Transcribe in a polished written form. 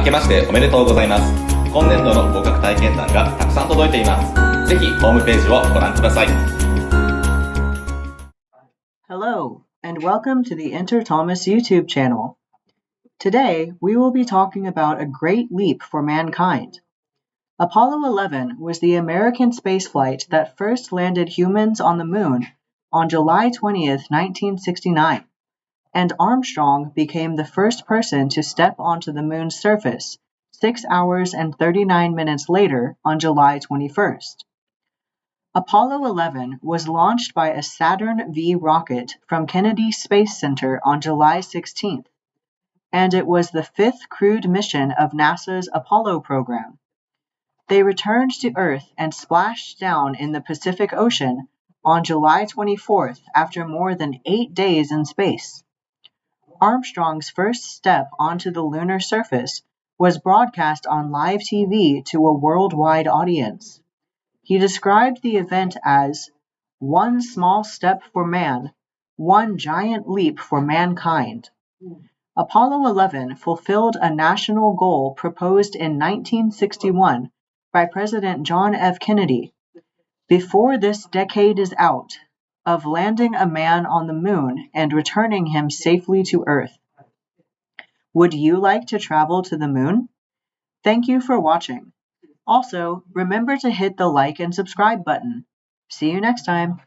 明けましておめでとうございます。今年度の合格体験談がたくさん届いています。ぜひホームページをご覧ください。Hello, and welcome to the Enter Thomas YouTube channel. Today, we will be talking about a great leap for mankind. Apollo 11 was the American spaceflight that first landed humans on the moon on July 20th, 1969, and Armstrong became the first person to step onto the moon's surface 6 hours and 39 minutes later on July 21st. Apollo 11 was launched by a Saturn V rocket from Kennedy Space Center on July 16th, and it was the fifth crewed mission of NASA's Apollo program. They returned to Earth and splashed down in the Pacific Ocean on July 24th after more than 8 days in space. Armstrong's first step onto the lunar surface was broadcast on live TV to a worldwide audience. He described the event as one small step for man, one giant leap for mankind. Apollo 11 fulfilled a national goal proposed in 1961 by President John F. Kennedy, before this decade is out, of landing a man on the moon and returning him safely to Earth. Would you like to travel to the moon? Thank you for watching. Also, remember to hit the like and subscribe button. See you next time.